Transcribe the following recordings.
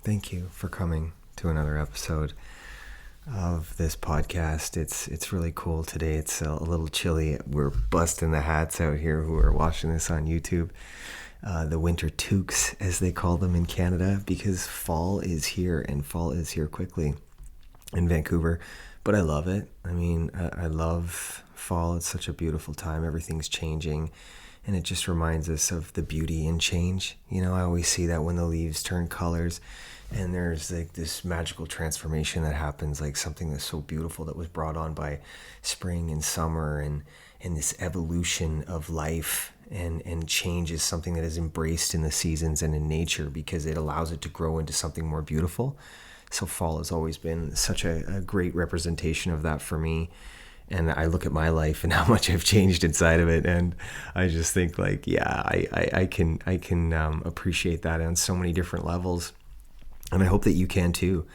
Thank you for coming to another episode of this podcast. It's really cool today. It's a little chilly. We're busting the hats out here who are watching this on YouTube. The winter toques, as they call them in Canada, because fall is here, and fall is here quickly in Vancouver. But I love it. I love fall. It's such a beautiful time. Everything's changing. And it just reminds us of the beauty in change. I always see that when the leaves turn colors and there's like this magical transformation that happens, like something that's so beautiful that was brought on by spring and summer and this evolution of life and change is something that is embraced in the seasons and in nature because it allows it to grow into something more beautiful. So fall has always been such a great representation of that for me. And I look at my life and how much I've changed inside of it, and I just think I can appreciate that on so many different levels, and I hope that you can too.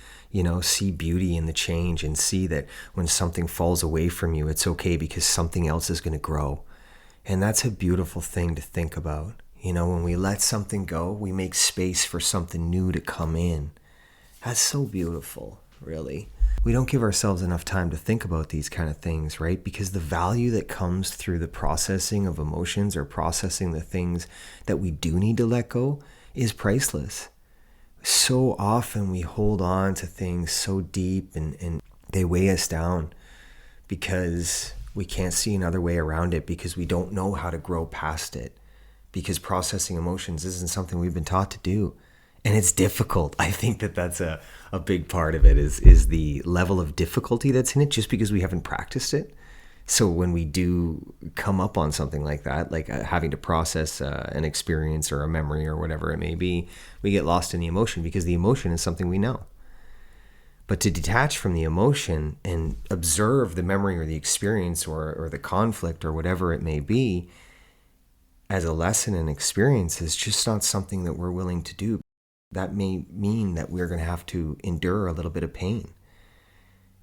See beauty in the change and see that when something falls away from you, it's okay because something else is going to grow, and that's a beautiful thing to think about. When we let something go, we make space for something new to come in. That's so beautiful, really. We don't give ourselves enough time to think about these kind of things, right? Because the value that comes through the processing of emotions or processing the things that we do need to let go is priceless. So often we hold on to things so deep and they weigh us down because we can't see another way around it, because we don't know how to grow past it, because processing emotions isn't something we've been taught to do. And it's difficult. I think that's a big part of it is the level of difficulty that's in it, just because we haven't practiced it. So when we do come up on something like that, like having to process an experience or a memory or whatever it may be, we get lost in the emotion because the emotion is something we know. But to detach from the emotion and observe the memory or the experience or the conflict or whatever it may be as a lesson and experience is just not something that we're willing to do. That may mean that we're going to have to endure a little bit of pain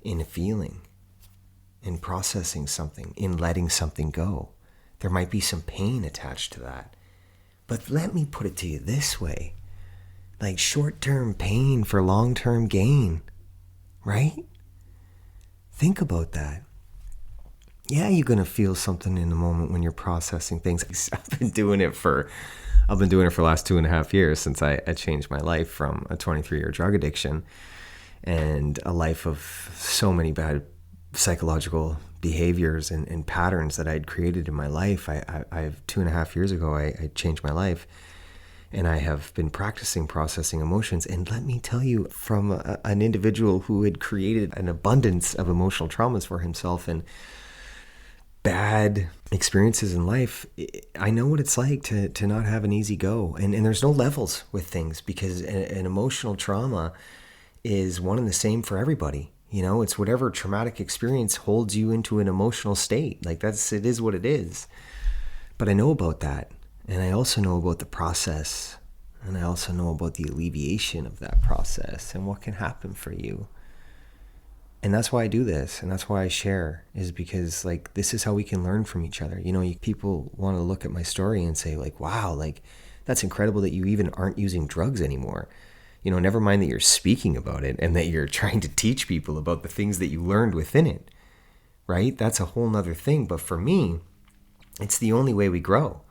in feeling, in processing something, in letting something go. There might be some pain attached to that. But let me put it to you this way. Like short-term pain for long-term gain, right? Think about that. Yeah, you're going to feel something in the moment when you're processing things. I've been doing it for the last 2.5 years since I changed my life from a 23-year drug addiction and a life of so many bad psychological behaviors and patterns that I'd created in my life. I've 2.5 years ago, I changed my life, and I have been practicing processing emotions. And let me tell you, from an individual who had created an abundance of emotional traumas for himself and bad experiences in life, I know what it's like to not have an easy go. And there's no levels with things because an emotional trauma is one and the same for everybody. It's whatever traumatic experience holds you into an emotional state. Like it is what it is. But I know about that. And I also know about the process. And I also know about the alleviation of that process and what can happen for you. And that's why I do this, and that's why I share, is because this is how we can learn from each other. People want to look at my story and say wow, that's incredible that you even aren't using drugs anymore. Never mind that you're speaking about it and that you're trying to teach people about the things that you learned within it, right? That's a whole nother thing. But for me, it's the only way we grow.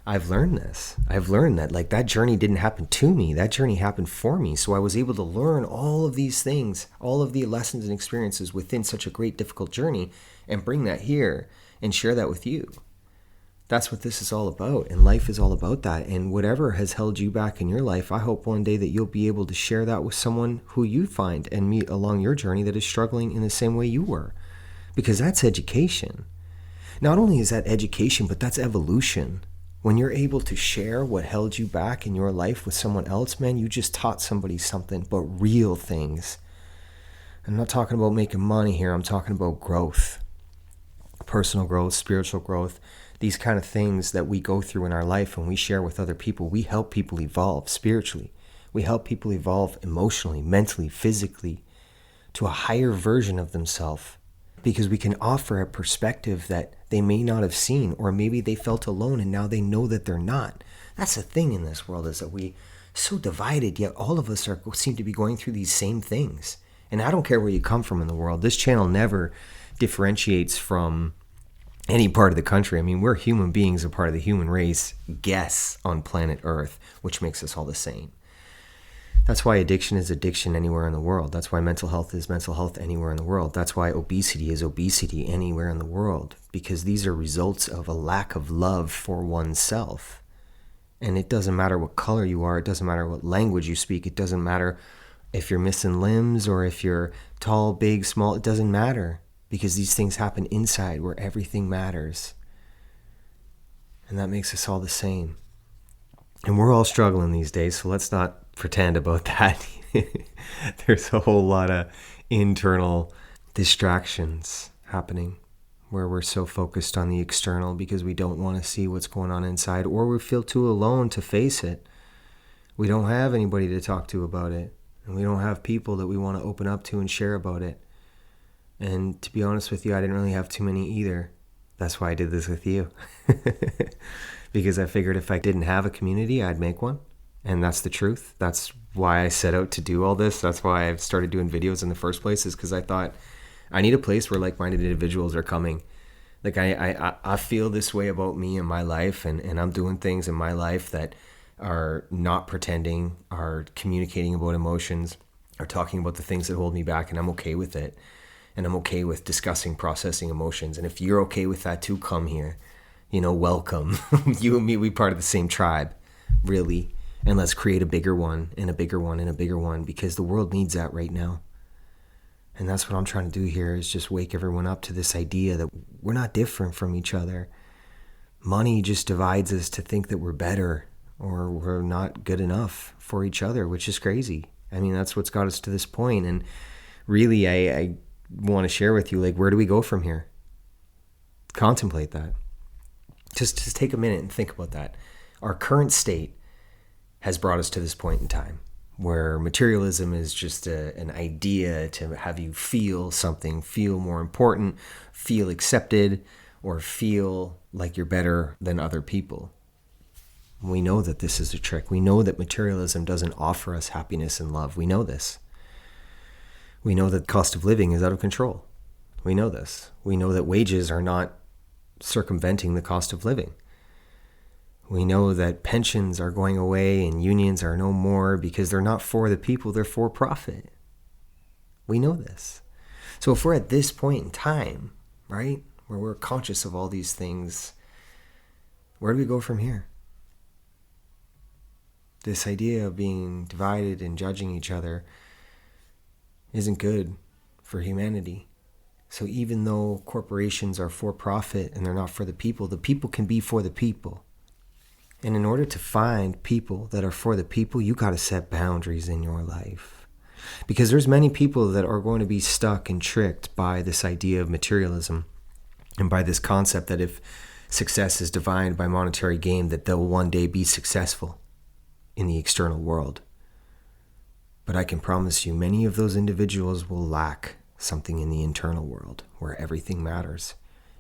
I've learned this. I've learned that that journey didn't happen to me. That journey happened for me. So I was able to learn all of these things, all of the lessons and experiences within such a great, difficult journey and bring that here and share that with you. That's what this is all about. And life is all about that. And whatever has held you back in your life, I hope one day that you'll be able to share that with someone who you find and meet along your journey that is struggling in the same way you were. Because that's education. Not only is that education, but that's evolution. When you're able to share what held you back in your life with someone else, man, you just taught somebody something, but real things. I'm not talking about making money here. I'm talking about growth, personal growth, spiritual growth, these kind of things that we go through in our life and we share with other people. We help people evolve spiritually. We help people evolve emotionally, mentally, physically to a higher version of themselves. Because we can offer a perspective that they may not have seen, or maybe they felt alone and now they know that they're not. That's the thing in this world, is that we so divided, yet all of us seem to be going through these same things. And I don't care where you come from in the world. This channel never differentiates from any part of the country. I mean, we're human beings, a part of the human race, guess, on planet Earth, which makes us all the same. That's why addiction is addiction anywhere in the world. That's why mental health is mental health anywhere in the world. That's why obesity is obesity anywhere in the world, because these are results of a lack of love for oneself. And it doesn't matter what color you are. It doesn't matter what language you speak. It doesn't matter if you're missing limbs or if you're tall, big, small. It doesn't matter, because these things happen inside where everything matters. And that makes us all the same. And we're all struggling these days, so let's not pretend about that. There's a whole lot of internal distractions happening where we're so focused on the external because we don't want to see what's going on inside, or we feel too alone to face it. We don't have anybody to talk to about it, and we don't have people that we want to open up to and share about it. And to be honest with you, I didn't really have too many either. That's why I did this with you. Because I figured if I didn't have a community, I'd make one. And that's the truth. That's why I set out to do all this. That's why I started doing videos in the first place, is because I thought I need a place where like-minded individuals are coming. Like I feel this way about me and my life, and I'm doing things in my life that are not pretending, are communicating about emotions, are talking about the things that hold me back, and I'm okay with it. And I'm okay with discussing, processing emotions. And if you're okay with that too, come here. Welcome. You and me, we part of the same tribe, really. And let's create a bigger one and a bigger one and a bigger one, because the world needs that right now. And that's what I'm trying to do here, is just wake everyone up to this idea that we're not different from each other. Money just divides us to think that we're better or we're not good enough for each other, which is crazy. I mean, that's what's got us to this point. And really, I want to share with you, like, where do we go from here? Contemplate that. Just take a minute and think about that. Our current state has brought us to this point in time where materialism is just an idea to have you feel something, feel more important, feel accepted, or feel like you're better than other people. We know that this is a trick. We know that materialism doesn't offer us happiness and love. We know this. We know that the cost of living is out of control. We know this. We know that wages are not circumventing the cost of living. We know that pensions are going away and unions are no more because they're not for the people, they're for profit. We know this. So if we're at this point in time, right, where we're conscious of all these things, where do we go from here? This idea of being divided and judging each other isn't good for humanity. So even though corporations are for profit and they're not for the people can be for the people. And in order to find people that are for the people, you got to set boundaries in your life. Because there's many people that are going to be stuck and tricked by this idea of materialism and by this concept that if success is defined by monetary gain, that they'll one day be successful in the external world. But I can promise you, many of those individuals will lack something in the internal world where everything matters.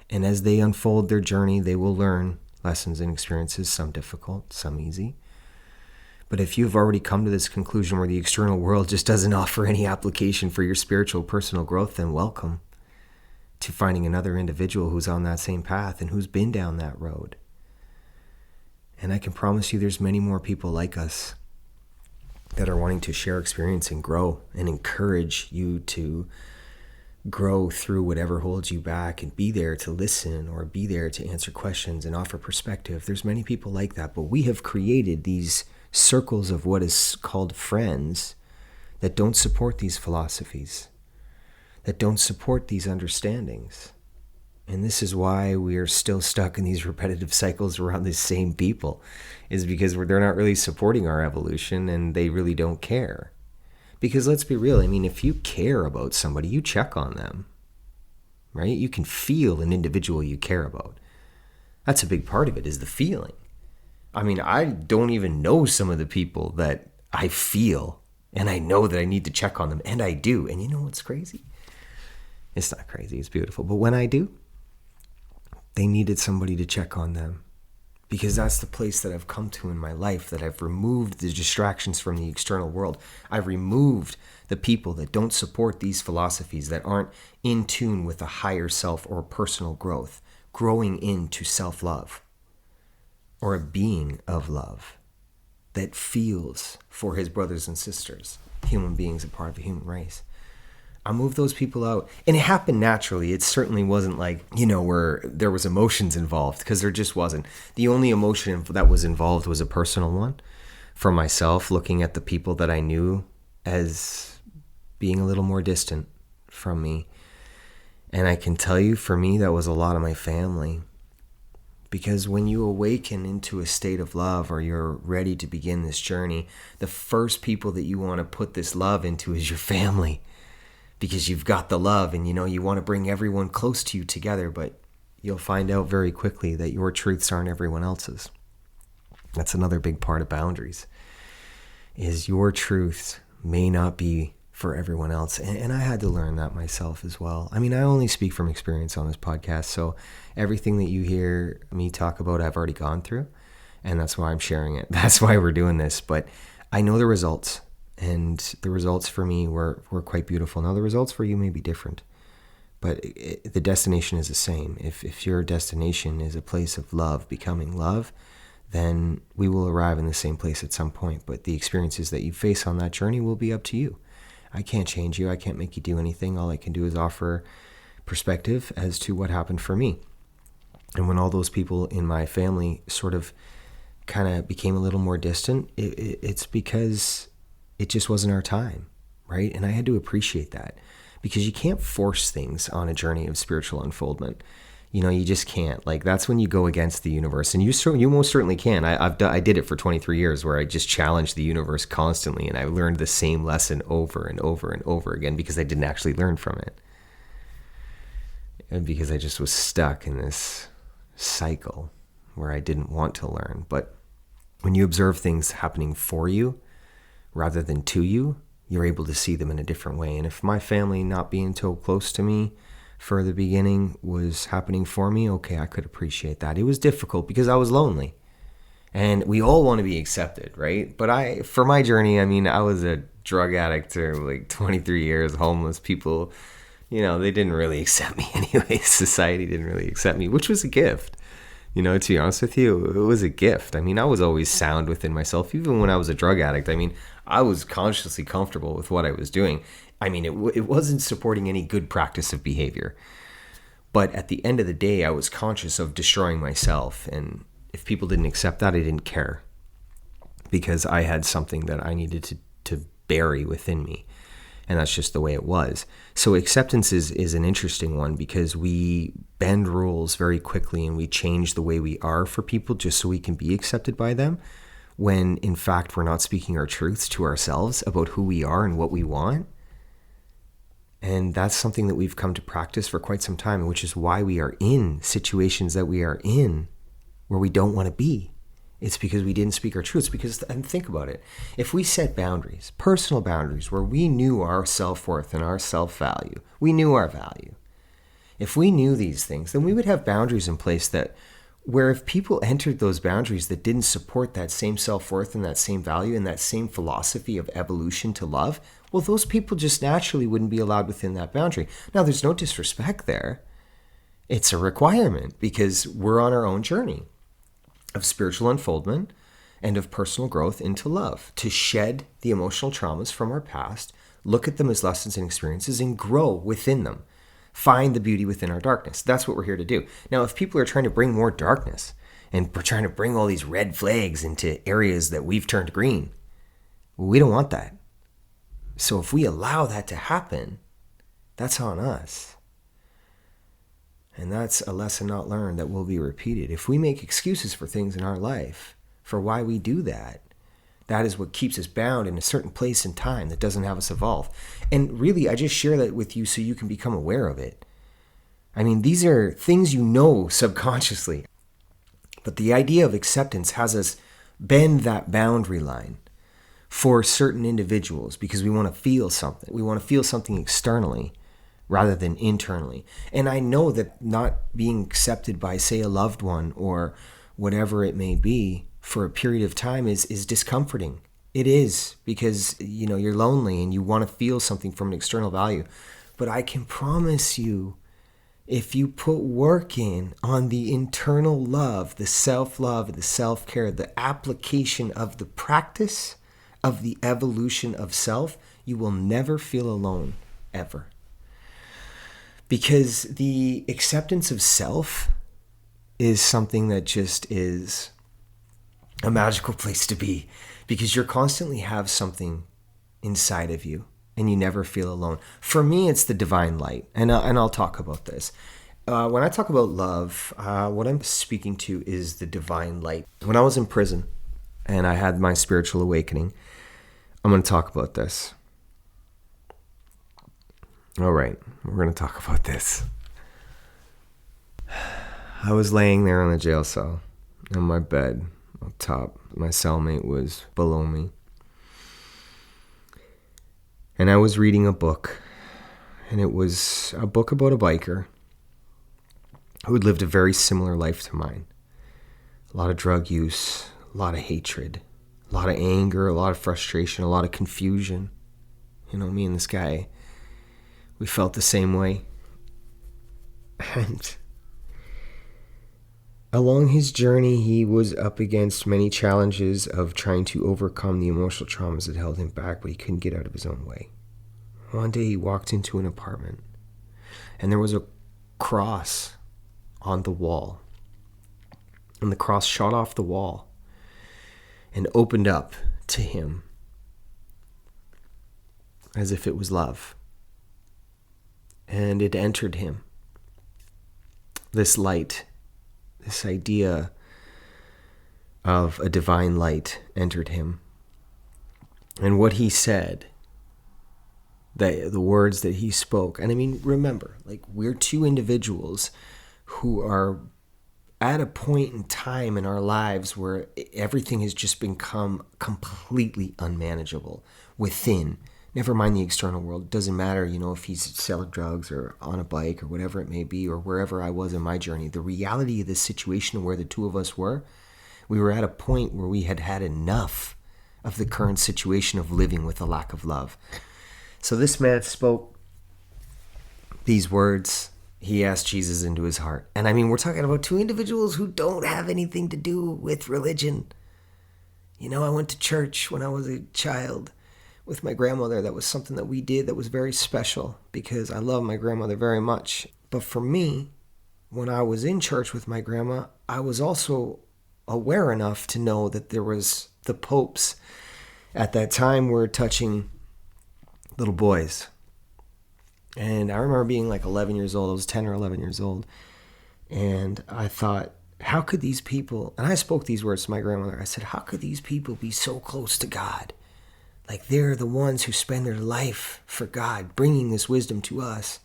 And as they unfold their journey, they will learn lessons and experiences, some difficult, some easy. But if you've already come to this conclusion where the external world just doesn't offer any application for your spiritual personal growth, then welcome to finding another individual who's on that same path and who's been down that road. And I can promise you there's many more people like us that are wanting to share experience and grow and encourage you to grow through whatever holds you back and be there to listen or be there to answer questions and offer perspective. There's many people like that, but we have created these circles of what is called friends that don't support these philosophies, that don't support these understandings. And this is why we are still stuck in these repetitive cycles around these same people, is because they're not really supporting our evolution and they really don't care. Because let's be real, I mean, if you care about somebody, you check on them, right? You can feel an individual you care about. That's a big part of it, is the feeling. I mean, I don't even know some of the people that I feel, and I know that I need to check on them, and I do. And you know what's crazy? It's not crazy, it's beautiful. But when I do, they needed somebody to check on them because that's the place that I've come to in my life, that I've removed the distractions from the external world. I've removed the people that don't support these philosophies, that aren't in tune with a higher self or personal growth, growing into self-love or a being of love that feels for his brothers and sisters, human beings, a part of the human race. I moved those people out. And it happened naturally. It certainly wasn't like, where there was emotions involved, because there just wasn't. The only emotion that was involved was a personal one for myself, looking at the people that I knew as being a little more distant from me. And I can tell you, for me, that was a lot of my family. Because when you awaken into a state of love, or you're ready to begin this journey, the first people that you want to put this love into is your family. Because you've got the love, and you want to bring everyone close to you together, but you'll find out very quickly that your truths aren't everyone else's. That's another big part of boundaries, is your truths may not be for everyone else. And I had to learn that myself as well. I mean, I only speak from experience on this podcast, so everything that you hear me talk about, I've already gone through, and that's why I'm sharing it. That's why we're doing this. But I know the results, and the results for me were quite beautiful. Now, the results for you may be different, but the destination is the same. If your destination is a place of love, becoming love, then we will arrive in the same place at some point. But the experiences that you face on that journey will be up to you. I can't change you. I can't make you do anything. All I can do is offer perspective as to what happened for me. And when all those people in my family sort of kind of became a little more distant, it's because it just wasn't our time, right? And I had to appreciate that, because you can't force things on a journey of spiritual unfoldment. You just can't. Like, that's when you go against the universe, and you most certainly can. I did it for 23 years, where I just challenged the universe constantly, and I learned the same lesson over and over and over again, because I didn't actually learn from it, and because I just was stuck in this cycle where I didn't want to learn. But when you observe things happening for you rather than to you, you're able to see them in a different way. And if my family not being so close to me for the beginning was happening for me, okay, I could appreciate that. It was difficult because I was lonely, and we all want to be accepted, right? But for my journey, I mean, I was a drug addict for like 23 years, homeless. People, they didn't really accept me anyway. Society didn't really accept me, which was a gift. To be honest with you, it was a gift. I mean, I was always sound within myself. Even when I was a drug addict, I mean, I was consciously comfortable with what I was doing. I mean, it wasn't supporting any good practice of behavior. But at the end of the day, I was conscious of destroying myself. And if people didn't accept that, I didn't care, because I had something that I needed to bury within me. And that's just the way it was. So acceptance is an interesting one, because we bend rules very quickly, and we change the way we are for people just so we can be accepted by them, when in fact we're not speaking our truths to ourselves about who we are and what we want. And that's something that we've come to practice for quite some time, which is why we are in situations that we are in where we don't want to be. It's because we didn't speak our truths. And think about it. If we set boundaries, personal boundaries, where we knew our self-worth and our self-value, we knew our value. If we knew these things, then we would have boundaries in place where if people entered those boundaries that didn't support that same self-worth and that same value and that same philosophy of evolution to love, well, those people just naturally wouldn't be allowed within that boundary. Now, there's no disrespect there. It's a requirement, because we're on our own journey of spiritual unfoldment and of personal growth into love, to shed the emotional traumas from our past, look at them as lessons and experiences, and grow within them. Find the beauty within our darkness. That's what we're here to do. Now, if people are trying to bring more darkness, and we're trying to bring all these red flags into areas that we've turned green, we don't want that. So if we allow that to happen, that's on us. And that's a lesson not learned that will be repeated. If we make excuses for things in our life for why we do that, that is what keeps us bound in a certain place and time that doesn't have us evolve. And really, I just share that with you so you can become aware of it. I mean, these are things you know subconsciously. But the idea of acceptance has us bend that boundary line for certain individuals, because we want to feel something. We want to feel something externally rather than internally. And I know that not being accepted by, say, a loved one or whatever it may be, for a period of time is discomforting. It is, because, you're lonely and you want to feel something from an external value. But I can promise you, if you put work in on the internal love, the self-love, the self-care, the application of the practice of the evolution of self, you will never feel alone, ever. Because the acceptance of self is something that just is a magical place to be, because you constantly have something inside of you and you never feel alone. For me, it's the divine light, and I'll talk about this. When I talk about love, what I'm speaking to is the divine light. When I was in prison and I had my spiritual awakening, I'm going to talk about this. All right, we're going to talk about this. I was laying there in the jail cell in my bed up top. My cellmate was below me. And I was reading a book. And it was a book about a biker who had lived a very similar life to mine. A lot of drug use, a lot of hatred, a lot of anger, a lot of frustration, a lot of confusion. Me and this guy, we felt the same way. And along his journey, he was up against many challenges of trying to overcome the emotional traumas that held him back, but he couldn't get out of his own way. One day he walked into an apartment, and there was a cross on the wall. And the cross shot off the wall and opened up to him as if it was love. And it entered him. This light, this idea of a divine light entered him. And what he said, the words that he spoke, and remember, we're two individuals who are at a point in time in our lives where everything has just become completely unmanageable within. Never mind the external world. It doesn't matter, if he's selling drugs or on a bike or whatever it may be, or wherever I was in my journey. The reality of the situation where the two of us were, we were at a point where we had had enough of the current situation of living with a lack of love. So this man spoke these words. He asked Jesus into his heart. And we're talking about two individuals who don't have anything to do with religion. I went to church when I was a child with my grandmother. That was something that we did that was very special, because I love my grandmother very much. But for me, when I was in church with my grandma, I was also aware enough to know that there was the popes at that time were touching little boys. And I remember being 11 years old. I was 10 or 11 years old. And I thought, how could these people, and I spoke these words to my grandmother. I said, how could these people be so close to God? They're the ones who spend their life for God, bringing this wisdom to us.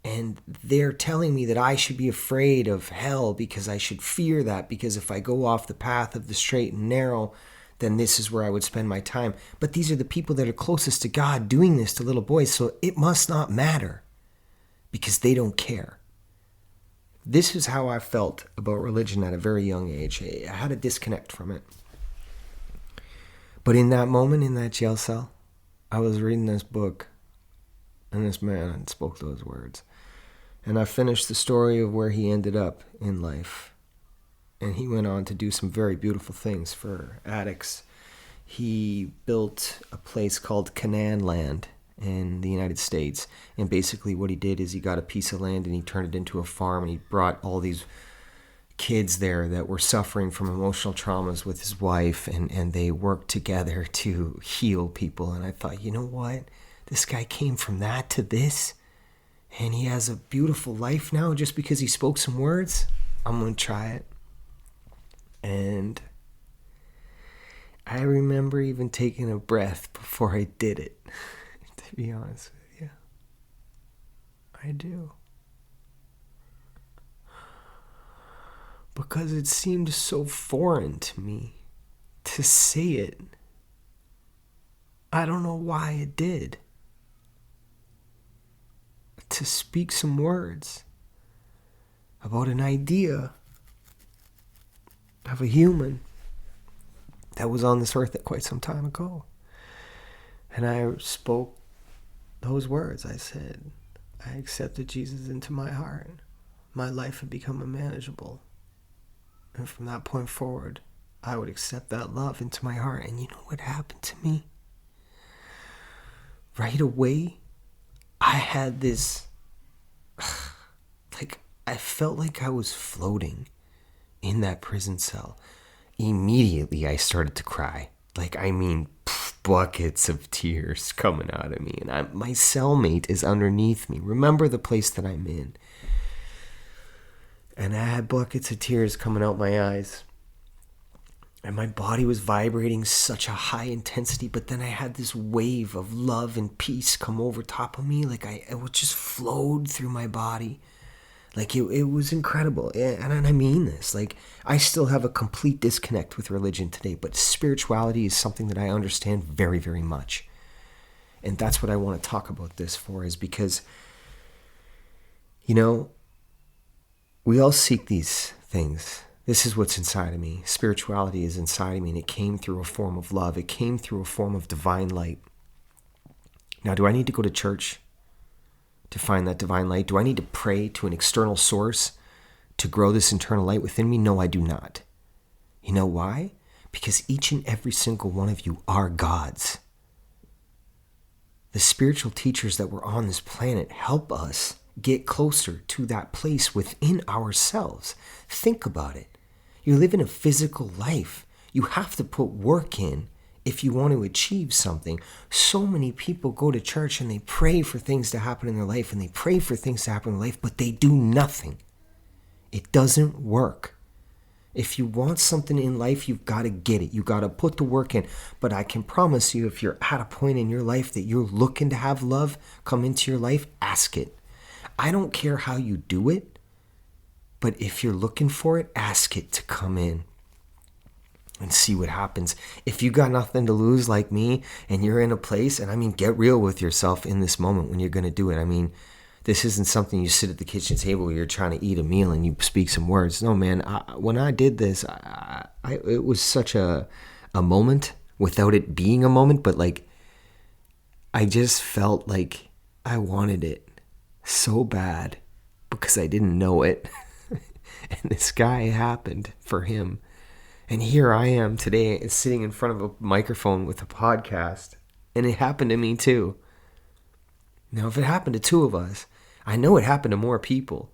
And they're telling me that I should be afraid of hell, because I should fear that, because if I go off the path of the straight and narrow, then this is where I would spend my time. But these are the people that are closest to God doing this to little boys, so it must not matter, because they don't care. This is how I felt about religion at a very young age. I had a disconnect from it. But in that moment, in that jail cell, I was reading this book, and this man spoke those words. And I finished the story of where he ended up in life. And he went on to do some very beautiful things for addicts. He built a place called Canaan Land in the United States. And basically what he did is he got a piece of land and he turned it into a farm, and he brought all these kids there that were suffering from emotional traumas with his wife, and they worked together to heal people. And I thought, you know what? This guy came from that to this, and he has a beautiful life now just because he spoke some words. I'm going to try it. And I remember even taking a breath before I did it, to be honest with you. I do. Because it seemed so foreign to me to say it. I don't know why it did. To speak some words about an idea of a human that was on this earth at quite some time ago. And I spoke those words. I said, I accepted Jesus into my heart. My life had become unmanageable. And from that point forward, I would accept that love into my heart. And you know what happened to me? Right away, I had this, I felt like I was floating in that prison cell. Immediately, I started to cry. Buckets of tears coming out of me. And my cellmate is underneath me. Remember the place that I'm in. And I had buckets of tears coming out my eyes. And my body was vibrating such a high intensity. But then I had this wave of love and peace come over top of me. It just flowed through my body. It was incredible. And I mean this. I still have a complete disconnect with religion today, but spirituality is something that I understand very, very much. And that's what I want to talk about this for, is because, we all seek these things. This is what's inside of me. Spirituality is inside of me, and it came through a form of love. It came through a form of divine light. Now, do I need to go to church to find that divine light? Do I need to pray to an external source to grow this internal light within me? No, I do not. You know why? Because each and every single one of you are gods. The spiritual teachers that were on this planet help us get closer to that place within ourselves. Think about it. You live in a physical life. You have to put work in if you want to achieve something. So many people go to church and they pray for things to happen in their life, and they pray for things to happen in their life, but they do nothing. It doesn't work. If you want something in life, you've got to get it. You got to put the work in. But I can promise you, if you're at a point in your life that you're looking to have love come into your life, ask it. I don't care how you do it, but if you're looking for it, ask it to come in. And see what happens. If you got nothing to lose like me, and you're in a place, and get real with yourself in this moment when you're going to do it. This isn't something you sit at the kitchen table where you're trying to eat a meal and you speak some words. No, man, when I did this, it was such a moment without it being a moment, but I just felt like I wanted it so bad because I didn't know it. And this guy happened for him. And here I am today sitting in front of a microphone with a podcast. And it happened to me too. Now, if it happened to two of us, I know it happened to more people.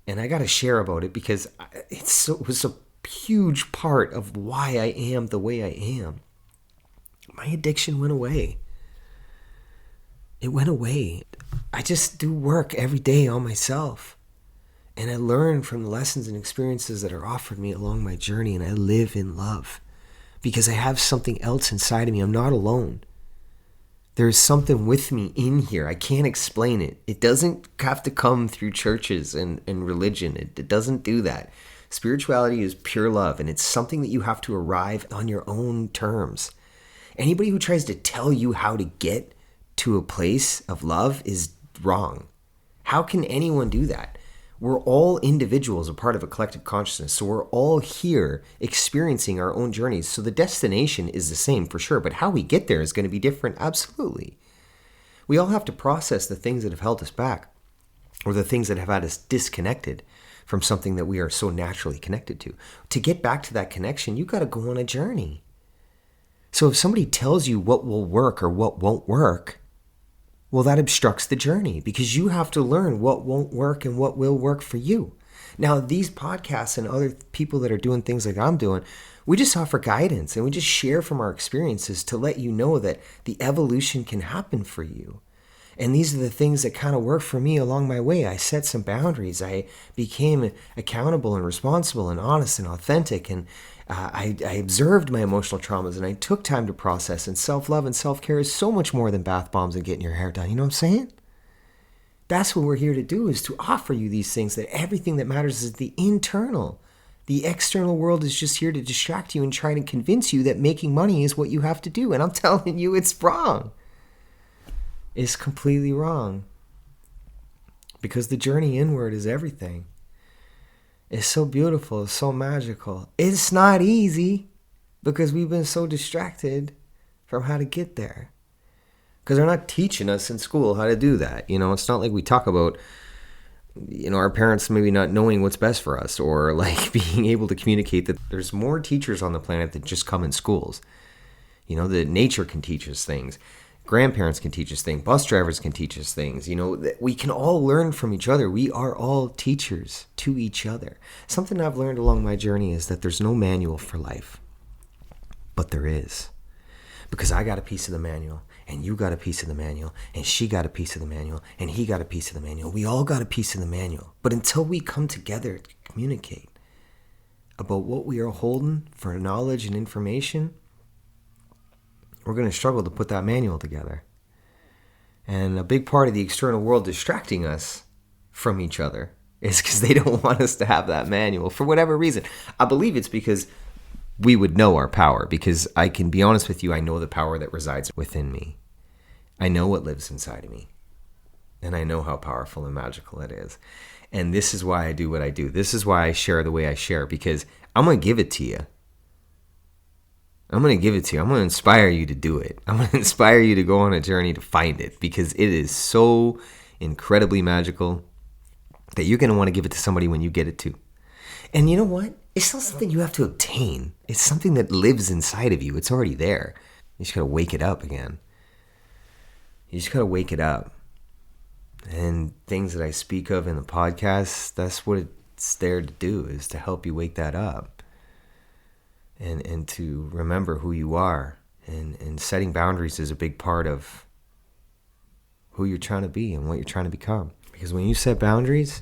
And I got to share about it because it was a huge part of why I am the way I am. My addiction went away. It went away. I just do work every day on myself. And I learn from the lessons and experiences that are offered me along my journey, and I live in love because I have something else inside of me. I'm not alone. There is something with me in here. I can't explain it. It doesn't have to come through churches and religion. It doesn't do that. Spirituality is pure love, and it's something that you have to arrive on your own terms. Anybody who tries to tell you how to get to a place of love is wrong. How can anyone do that? We're all individuals, a part of a collective consciousness. So we're all here experiencing our own journeys. So the destination is the same for sure, but how we get there is going to be different. Absolutely. We all have to process the things that have held us back, or the things that have had us disconnected from something that we are so naturally connected to. To get back to that connection, you got to go on a journey. So if somebody tells you what will work or what won't work, well, that obstructs the journey because you have to learn what won't work and what will work for you. Now, these podcasts and other people that are doing things like I'm doing, we just offer guidance and we just share from our experiences to let you know that the evolution can happen for you. And these are the things that kind of work for me along my way. I set some boundaries. I became accountable and responsible and honest and authentic. And I observed my emotional traumas and I took time to process. And self-love and self-care is so much more than bath bombs and getting your hair done. You know what I'm saying? That's what we're here to do, is to offer you these things, that everything that matters is the internal. The external world is just here to distract you and try to convince you that making money is what you have to do. And I'm telling you, it's wrong. It's completely wrong. Because the journey inward is everything. It's so beautiful. It's so magical. It's not easy because we've been so distracted from how to get there. Because they're not teaching us in school how to do that. It's not like we talk about, our parents maybe not knowing what's best for us, or like being able to communicate that there's more teachers on the planet that just come in schools. That nature can teach us things. Grandparents can teach us things. Bus drivers can teach us things. That we can all learn from each other. We are all teachers to each other. Something I've learned along my journey is that there's no manual for life, but there is. Because I got a piece of the manual, and you got a piece of the manual, and she got a piece of the manual, and he got a piece of the manual. We all got a piece of the manual. But until we come together to communicate about what we are holding for knowledge and information, we're going to struggle to put that manual together. And a big part of the external world distracting us from each other is because they don't want us to have that manual for whatever reason. I believe it's because we would know our power, because I can be honest with you, I know the power that resides within me. I know what lives inside of me. And I know how powerful and magical it is. And this is why I do what I do. This is why I share the way I share, because I'm going to give it to you. I'm going to give it to you. I'm going to inspire you to do it. I'm going to inspire you to go on a journey to find it, because it is so incredibly magical that you're going to want to give it to somebody when you get it too. And you know what? It's not something you have to obtain. It's something that lives inside of you. It's already there. You just got to wake it up again. You just got to wake it up. And things that I speak of in the podcast, that's what it's there to do, is to help you wake that up. And to remember who you are. And setting boundaries is a big part of who you're trying to be and what you're trying to become. Because when you set boundaries,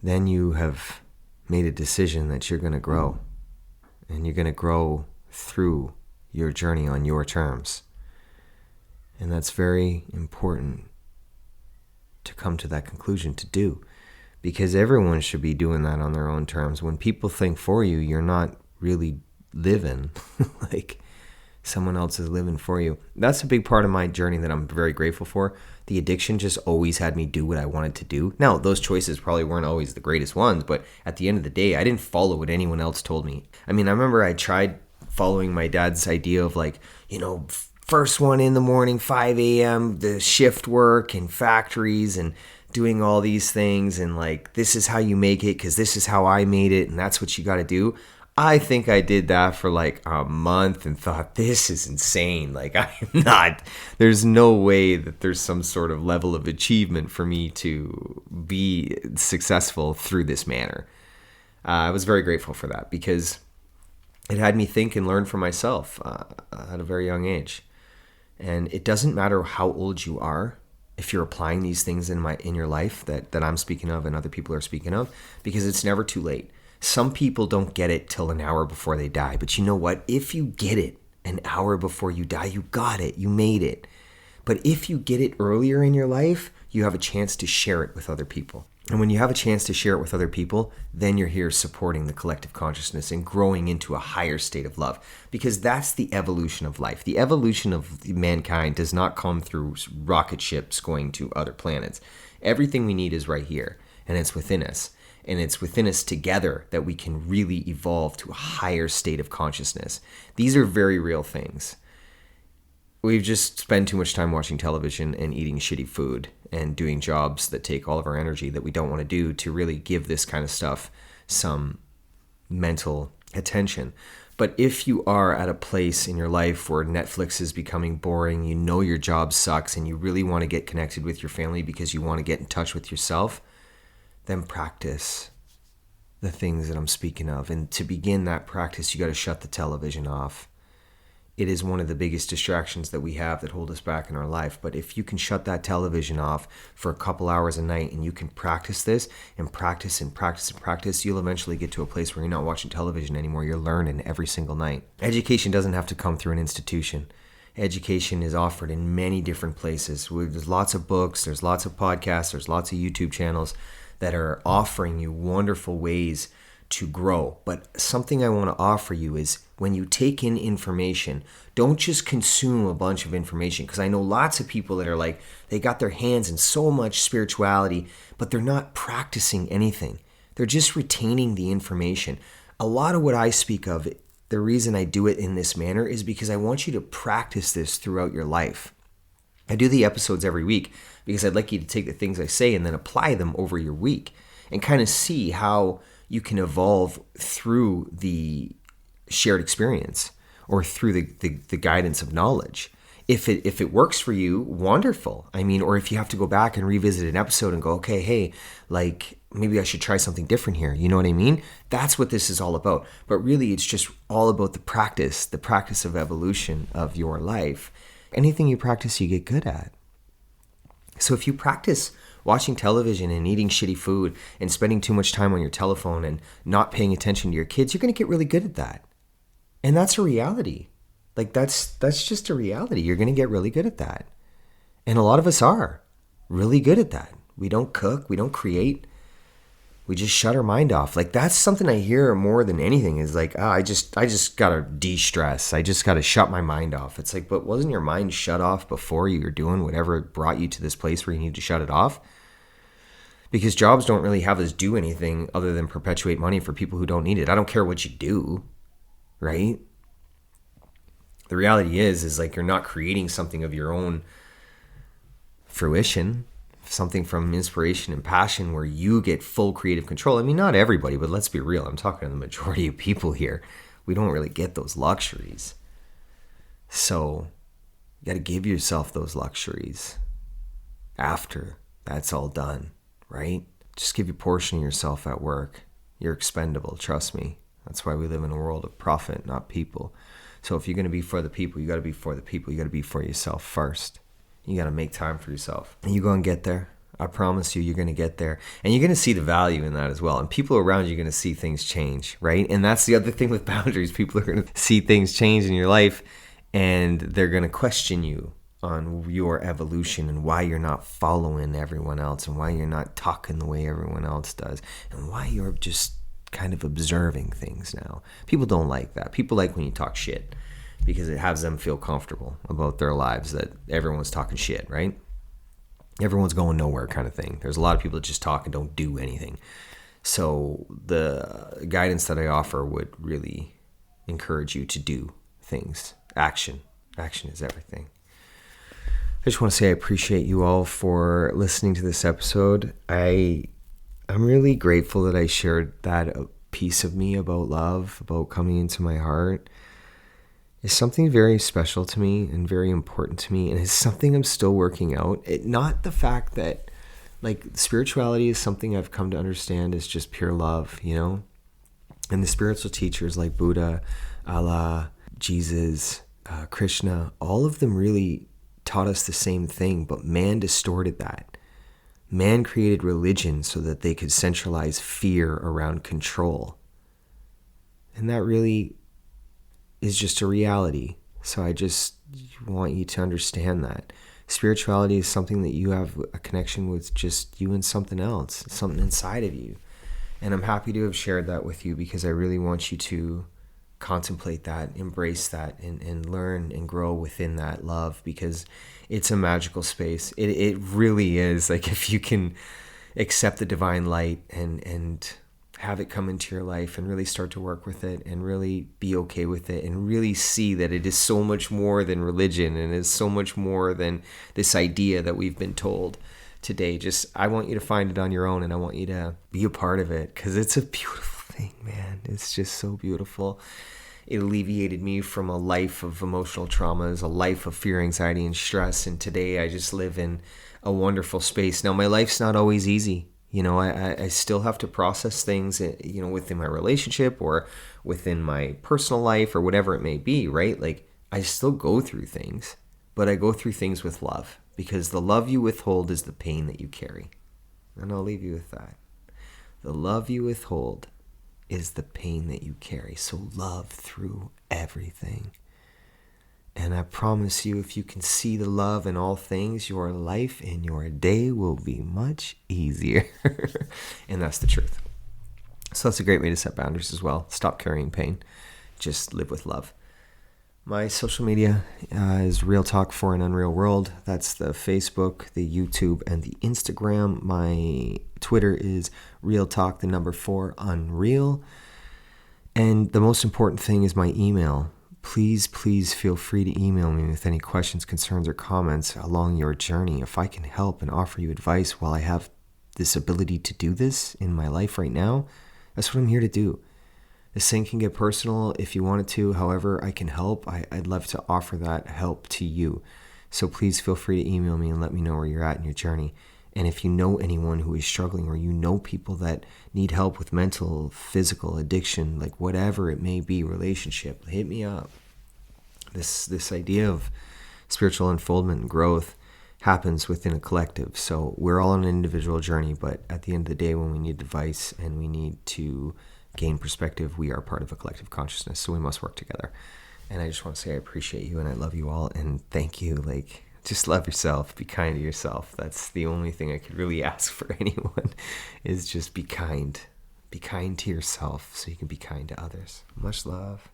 then you have made a decision that you're going to grow. And you're going to grow through your journey on your terms. And that's very important to come to that conclusion to do. Because everyone should be doing that on their own terms. When people think for you, you're not really living like someone else is living for you. That's a big part of my journey that I'm very grateful for. The addiction just always had me do what I wanted to do. Now, those choices probably weren't always the greatest ones, but at the end of the day, I didn't follow what anyone else told me. I mean, I remember I tried following my dad's idea of like, first one in the morning, 5 a.m., the shift work and factories and doing all these things. And like, this is how you make it because this is how I made it. And that's what you got to do. I think I did that for like a month and thought, this is insane. Like, there's no way that there's some sort of level of achievement for me to be successful through this manner. I was very grateful for that because it had me think and learn for myself at a very young age. And it doesn't matter how old you are if you're applying these things in your life that I'm speaking of and other people are speaking of, because it's never too late. Some people don't get it till an hour before they die. But you know what? If you get it an hour before you die, you got it. You made it. But if you get it earlier in your life, you have a chance to share it with other people. And when you have a chance to share it with other people, then you're here supporting the collective consciousness and growing into a higher state of love. Because that's the evolution of life. The evolution of mankind does not come through rocket ships going to other planets. Everything we need is right here, and it's within us. And it's within us together that we can really evolve to a higher state of consciousness. These are very real things. We've just spent too much time watching television and eating shitty food and doing jobs that take all of our energy that we don't want to do to really give this kind of stuff some mental attention. But if you are at a place in your life where Netflix is becoming boring, you know your job sucks, and you really want to get connected with your family because you want to get in touch with yourself, then practice the things that I'm speaking of. And to begin that practice, you got to shut the television off. It is one of the biggest distractions that we have that hold us back in our life. But if you can shut that television off for a couple hours a night and you can practice this and practice and practice and practice, you'll eventually get to a place where you're not watching television anymore. You're learning every single night. Education doesn't have to come through an institution. Education is offered in many different places. There's lots of books, there's lots of podcasts, there's lots of YouTube channels that are offering you wonderful ways to grow. But something I want to offer you is when you take in information, don't just consume a bunch of information. Because I know lots of people that are like, they got their hands in so much spirituality, but they're not practicing anything. They're just retaining the information. A lot of what I speak of, the reason I do it in this manner is because I want you to practice this throughout your life. I do the episodes every week because I'd like you to take the things I say and then apply them over your week and kind of see how you can evolve through the shared experience or through the guidance of knowledge. If it works for you, wonderful. I mean, or if you have to go back and revisit an episode and go, okay, hey, like maybe I should try something different here. You know what I mean? That's what this is all about. But really, it's just all about the practice of evolution of your life. Anything you practice, you get good at. So if you practice watching television and eating shitty food and spending too much time on your telephone and not paying attention to your kids, you're going to get really good at that. And that's a reality. Like that's just a reality. You're going to get really good at that. And a lot of us are really good at that. We don't cook, we don't create. We just shut our mind off. Like that's something I hear more than anything is like, I just got to de-stress. I just got to shut my mind off. It's like, but wasn't your mind shut off before you were doing whatever brought you to this place where you need to shut it off? Because jobs don't really have us do anything other than perpetuate money for people who don't need it. I don't care what you do, right? The reality is like you're not creating something of your own fruition, something from inspiration and passion where you get full creative control. I mean, not everybody, but let's be real. I'm talking to the majority of people here. We don't really get those luxuries. So you got to give yourself those luxuries after that's all done, right? Just give your portion of yourself at work. You're expendable, trust me. That's why we live in a world of profit, not people. So if you're going to be for the people, you got to be for the people. You got to be for yourself first. You got to make time for yourself. And you're going to get there. I promise you, you're going to get there. And you're going to see the value in that as well. And people around you are going to see things change, right? And that's the other thing with boundaries. People are going to see things change in your life, and they're going to question you on your evolution and why you're not following everyone else and why you're not talking the way everyone else does and why you're just kind of observing things now. People don't like that. People like when you talk shit because it has them feel comfortable about their lives, that everyone's talking shit, right? Everyone's going nowhere kind of thing. There's a lot of people that just talk and don't do anything. So the guidance that I offer would really encourage you to do things. Action is everything. I just want to say I appreciate you all for listening to this episode. I'm really grateful that I shared that piece of me about love, about coming into my heart. It's something very special to me and very important to me, and it's something I'm still working out. Not the fact that like spirituality is something I've come to understand is just pure love, you know? And the spiritual teachers like Buddha, Allah, Jesus, Krishna, all of them really taught us the same thing, but man distorted that. Man created religion so that they could centralize fear around control. And that really is just a reality. So I just want you to understand that. Spirituality is something that you have a connection with, just you and something else, something inside of you. And I'm happy to have shared that with you because I really want you to contemplate that, embrace that, and learn and grow within that love, because it's a magical space. It really is. Like if you can accept the divine light and have it come into your life and really start to work with it and really be okay with it and really see that it is so much more than religion and is so much more than this idea that we've been told today. Just, I want you to find it on your own and I want you to be a part of it because it's a beautiful thing, man. It's just so beautiful. It alleviated me from a life of emotional traumas, a life of fear, anxiety, and stress. And today I just live in a wonderful space. Now, my life's not always easy. You know, I still have to process things, you know, within my relationship or within my personal life or whatever it may be, right? Like, I still go through things, but I go through things with love because the love you withhold is the pain that you carry. And I'll leave you with that. The love you withhold is the pain that you carry. So love through everything. And I promise you, if you can see the love in all things, your life and your day will be much easier. And that's the truth. So that's a great way to set boundaries as well. Stop carrying pain. Just live with love. My social media is Real Talk for an Unreal World. That's the Facebook, the YouTube, and the Instagram. My Twitter is Real Talk, the number 4, Unreal. And the most important thing is my email. Please feel free to email me with any questions, concerns, or comments along your journey. If I can help and offer you advice while I have this ability to do this in my life right now, that's what I'm here to do. This thing can get personal if you want it to. However, I can help. I'd love to offer that help to you. So please feel free to email me and let me know where you're at in your journey. And if you know anyone who is struggling, or you know people that need help with mental, physical, addiction, like whatever it may be, relationship, hit me up. This idea of spiritual unfoldment and growth happens within a collective. So we're all on an individual journey, but at the end of the day, when we need advice and we need to gain perspective, we are part of a collective consciousness, so we must work together. And I just want to say I appreciate you and I love you all, and thank you. Like, just love yourself, be kind to yourself. That's the only thing I could really ask for anyone, is just be kind to yourself so you can be kind to others. Much love.